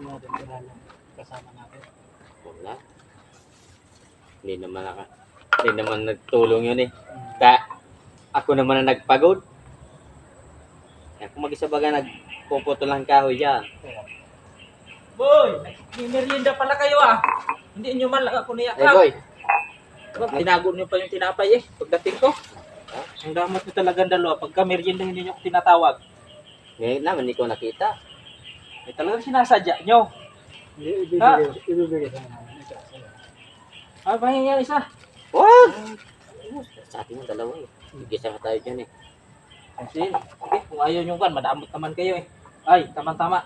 natin kilala kasama natin. Wala. Hindi naman nagtulong yun eh. Kaya ako naman ang nagpagod. Kaya kung mag-isa baga nagpuputo lang kahoy dyan. Boy, may merienda pala kayo ah. Hindi nyo man lang ako Eh niyakap. boy, Tinago nyo pa yung tinapay eh. Pagdating ko. Ang damot nyo talagang dalawa. Pagka merienda hindi nyo ako tinatawag. ngayon naman hindi ko nakita. Eh talagang sinasadya nyo. Ibibigay sa namin. Ito, sa'yo. Ah, pahingi yan isa. Wag! Sa atin yung dalawa eh. Mag-isa ka tayo dyan eh. Kasi, okay, kung ayaw nyo kan, madamot naman kayo eh. Ay, tama-tama.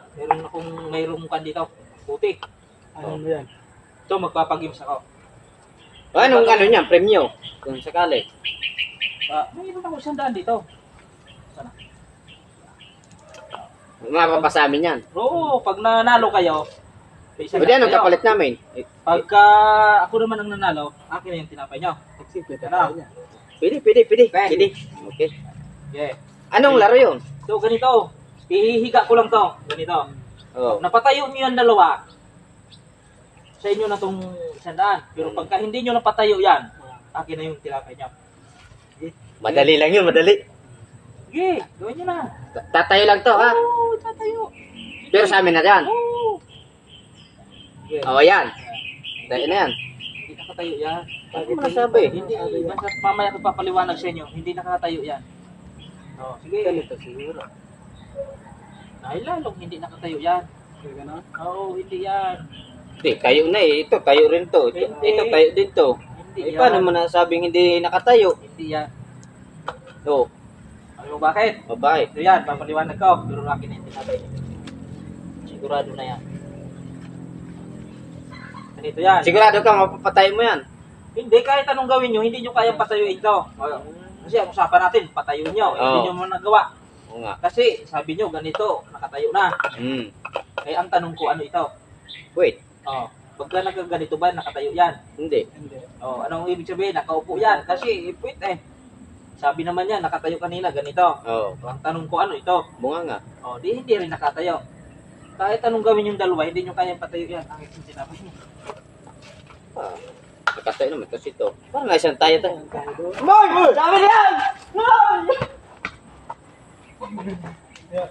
Mayroong kan dito. Puti. Ano mo yan? Ito, magpapag-ims ako. Anong ano niyan? Premyo? Kung sakali. Mayroon ako 100 dito. Sana. Mapapasa amin yan. Oo, pag nanalo kayo, may isa O di anong kapalit namin? Pagka ako naman ang nanalo, akin na yung tinapay nyo. Exhibit Ano? tayo niya. Pwede. Okay. Okay. Yeah. Anong laro yun? So, ganito. Ihihiga ko lang to. Ganito. Oh. Napatayo nyo yan dalawa. Sa inyo na tong 100. Pero pagka hindi nyo napatayo yan, akin na yung tinapay nyo. Madali lang yun, madali. Sige, gawin nyo na. Tatayo lang to, ha? Oo, tatayo. Pero sa amin na yan. Oo. Sige. O, yan. Tayo na yan. Hindi nakatayo yan. Ano mo nasabi? Hindi, basta mamaya ko papaliwanag sa inyo. Hindi nakatayo yan. Oh, sige. Ganito siguro. Dahil lalong hindi nakatayo yan. Kaya gano'n? Oo, hindi yan. Hindi, tayo na eh. Ito, tayo rin to. Hindi. Ito, tayo din to. Hindi Eh, yan. paano mo nasabing hindi nakatayo? Hindi yan. Oo. Alam mo bakit? Babae. Ito yan, papaliwanag ko. Pero akin na yung tinapay niyo. Sigurado na yan. Ganito yan. Sigurado ka, mapapatay mo yan. Hindi, kahit anong gawin nyo, hindi nyo kayang patayuin ito. Kasi ang usapan natin, patayuin nyo. Hindi Oo. nyo mo nagawa. Oo nga. Kasi sabi nyo, ganito, nakatayo na. Eh, ang tanong ko, ano ito? Wait. Oh, pagka nagkaganito ba, nakatayo yan? Hindi. Hindi. Oh, anong ibig sabihin? Nakaupo yan. Kasi, ipwit eh. Sabi naman yan, nakatayo kanina, ganito. Oo. So, ang tanong ko, ano ito? Bunga nga. Oh, di hindi rin nakatayo. Kahit anong gawin yung dalawa, hindi nyo kayang patayo yan. Ang isang sinabi niyo. Ah, nakatayo naman kasi ito. Parang nga isang tayo tayo. Tayo doon. Boy! Boy! Sabi niyan! Yeah.